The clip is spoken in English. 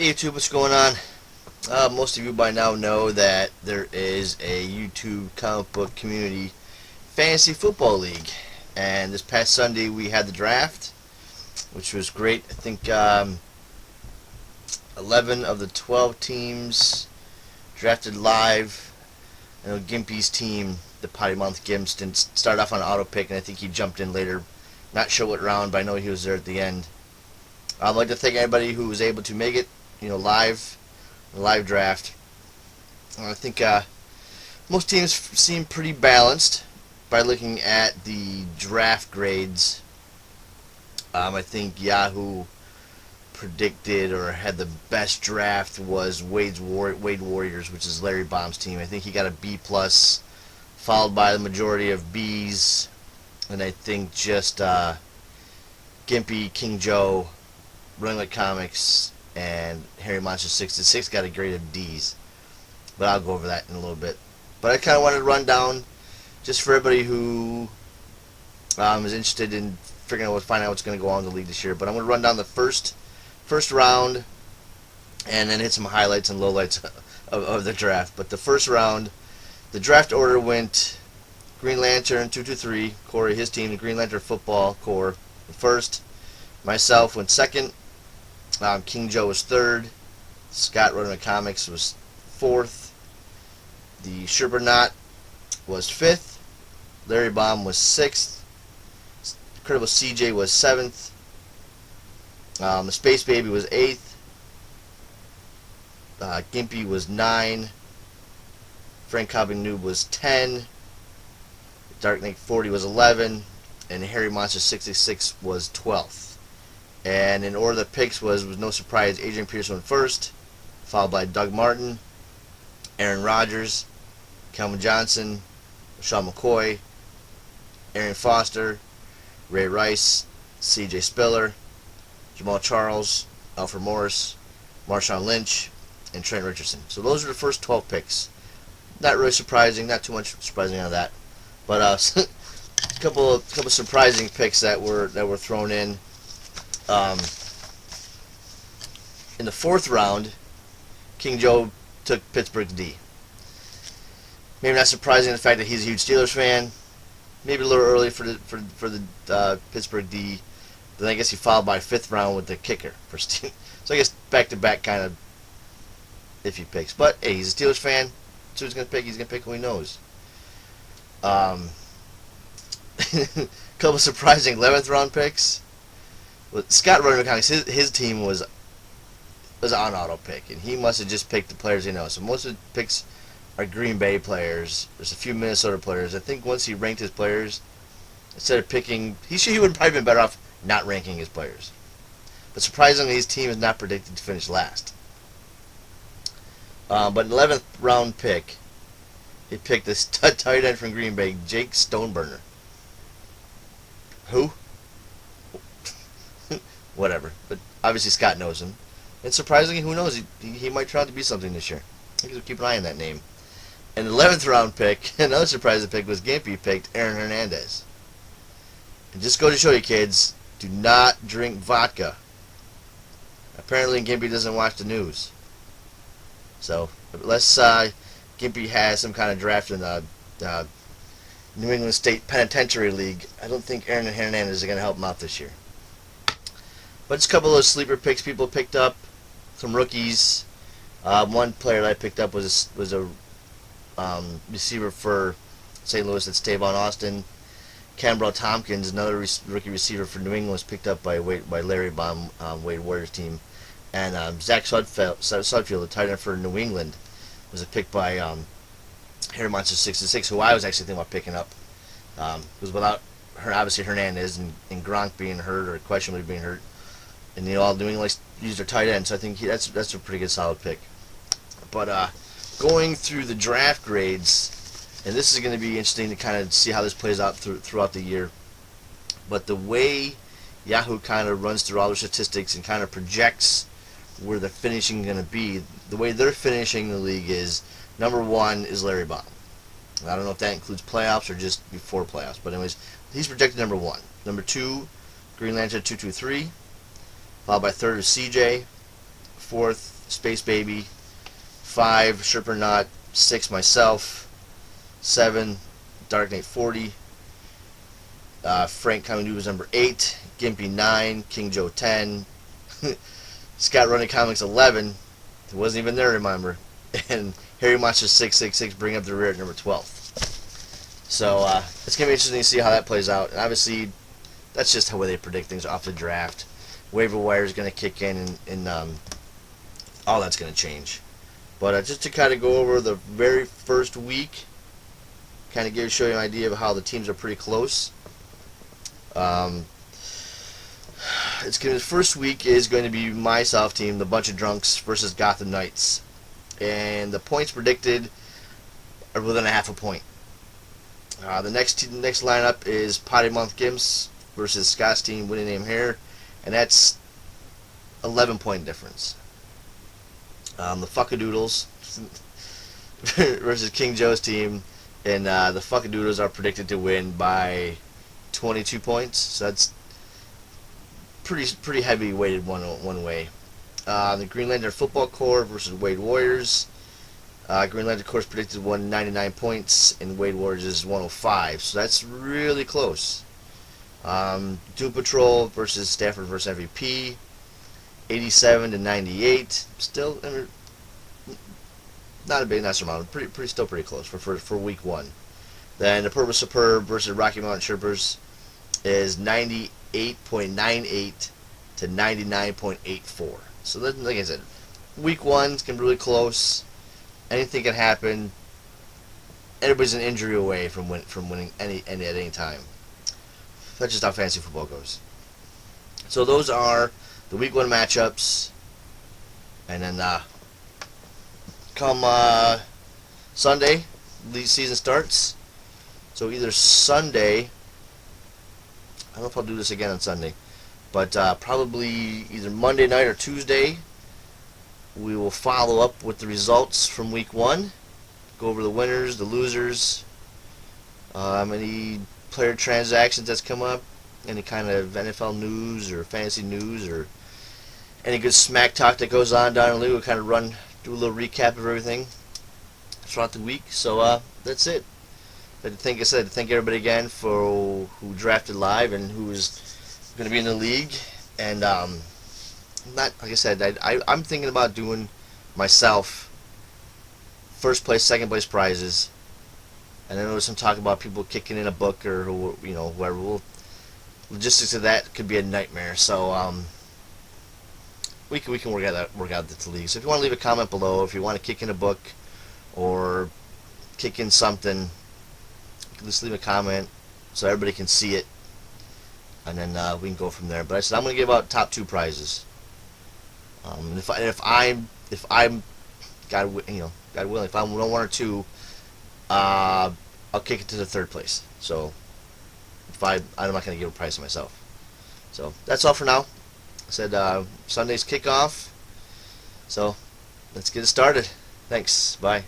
Hey YouTube, what's going on? Most of you by now know that there is a YouTube comic book community fantasy football league, and this past Sunday we had the draft, which was great. I think 11 of the 12 teams drafted live. I know Gimpy's team, the Potty Mouth Gimps, didn't start off on an auto pick, and I think he jumped in later. Not sure what round, but I know he was there at the end. I'd like to thank everybody who was able to make it, live draft. I think most teams seem pretty balanced by looking at the draft grades. I think Yahoo predicted or had the best draft was Wade Warriors, which is Larry Baum's team. I think he got a B+, followed by the majority of B's, and I think just Gimpy, King Joe, Running Like Comics, and Harry Monster 66 got a grade of D's. But I'll go over that in a little bit. But I kind of wanted to run down just for everybody who is interested in figuring out finding out what's going to go on in the league this year. But I'm going to run down the first round and then hit some highlights and lowlights of the draft. But the first round, the draft order went Green Lantern 223, Corey, his team, the Green Lantern Football Corps, first. Myself went second. King Joe was third. Scott Running Comics was fourth. The Sherbernaut was fifth. Larry Baum was sixth. Incredible CJ was seventh. The Space Baby was eighth. Gimpy was 9. Frank Cobbing Noob was 10. Dark Knight 40 was 11. And Harry Monster 66 was 12th. And in order the picks was no surprise, Adrian Peterson went first, followed by Doug Martin, Aaron Rodgers, Calvin Johnson, Sean McCoy, Aaron Foster, Ray Rice, CJ Spiller, Jamal Charles, Alfred Morris, Marshawn Lynch, and Trent Richardson. So those are the first 12 picks. Not really surprising, not too much surprising out of that. But a couple surprising picks that were thrown in. In the fourth round, King Joe took Pittsburgh's D. Maybe not surprising the fact that he's a huge Steelers fan. Maybe a little early for the Pittsburgh D. Then I guess he followed by fifth round with the kicker for Steelers. So I guess back-to-back kind of iffy picks. But hey, he's a Steelers fan. So he's gonna pick who he knows. Couple surprising 11th round picks. Well, Scott Running Comics, his team was an auto pick, and he must have just picked the players he knows. So most of the picks are Green Bay players. There's a few Minnesota players. I think once he ranked his players, instead of picking, he would have probably been better off not ranking his players. But surprisingly, his team is not predicted to finish last. But 11th round pick, he picked this tight end from Green Bay, Jake Stoneburner. Who? Whatever. But obviously Scott knows him. And surprisingly, who knows? He might try to be something this year. I guess we'll keep an eye on that name. And the 11th round pick, another surprising pick, was Gimpy picked Aaron Hernandez. And just go to show you kids, do not drink vodka. Apparently Gimpy doesn't watch the news. So, unless Gimpy has some kind of draft in the New England State Penitentiary League, I don't think Aaron Hernandez is going to help him out this year. But just a couple of those sleeper picks people picked up, some rookies. One player that I picked up was a receiver for St. Louis, that's Tavon Austin. Cambrell Tompkins, another rookie receiver for New England, was picked up by Larry Baum, Wade Warriors team. And Zach Sudfield, the tight end for New England, was a pick by Harry Monster 66, who I was actually thinking about picking up. Because without obviously Hernandez and Gronk being hurt or questionably being hurt, and all New England likes to use their tight end, so I think that's a pretty good solid pick. But going through the draft grades, and this is going to be interesting to kind of see how this plays out throughout the year. But the way Yahoo kind of runs through all their statistics and kind of projects where the finishing is going to be, the way they're finishing the league is number 1 is Larry Baum. I don't know if that includes playoffs or just before playoffs, but anyways, he's projected number 1. Number 2, Green Lantern 223. Followed by third is CJ. Fourth, Space Baby. 5, Sherpernaut. 6, myself. 7, Dark Knight 40. Frank Comedy was number 8. Gimpy 9. King Joe 10. Scott Running Comics 11. It wasn't even there, remember. And Harry Monster 666 bring up the rear at number 12. So it's going to be interesting to see how that plays out. And obviously, that's just how they predict things off the draft. Waiver wire is going to kick in, and all that's going to change. But just to kind of go over the very first week, kind of show you an idea of how the teams are pretty close. The first week is going to be my South team, the Bunch of Drunks versus Gotham Knights, and the points predicted are within a half a point. The next lineup is Potty Month Gimps versus Scott's team, Winning Name Hair, and that's 11-point difference. The Fuckadoodles versus King Joe's team, and the Fuckadoodles are predicted to win by 22 points. So that's pretty heavy weighted one way. The Green Lantern Football Corps versus Wade Warriors. Green Lantern Corps predicted 199 points, and Wade Warriors is 105. So that's really close. Doom Patrol versus Stafford versus MVP. 87 to 98. Still, I mean, not a big amount. Still pretty close for week 1. Then the Purple Superb versus Rocky Mountain Chirpers is 98.98 to 99.84. So that, like I said, week 1's can be really close. Anything can happen. Everybody's an injury away from winning at any time. That's just how fantasy football goes. So those are the week 1 matchups, and then come Sunday, the season starts. So either Sunday, I don't know if I'll do this again on Sunday, but probably either Monday night or Tuesday, we will follow up with the results from week 1, go over the winners, the losers, any player transactions that's come up, any kind of NFL news or fantasy news, or any good smack talk that goes on down in the league. We'll kind of do a little recap of everything throughout the week. So that's it. But like I said, to thank everybody again for who drafted live and who is going to be in the league. And not like I said, I'm thinking about doing myself first place, second place prizes. And I know there's some talk about people kicking in a book or whoever. Logistics of that could be a nightmare. So we can work out the league. So if you want to leave a comment below, if you want to kick in a book or kick in something, just leave a comment so everybody can see it, and then we can go from there. But I said I'm going to give out top 2 prizes. And if I'm God willing, if I'm 1 or 2, I'll kick it to the 3rd place. So I'm not going to give a prize to myself. So that's all for now. I said Sunday's kickoff. So let's get it started. Thanks. Bye.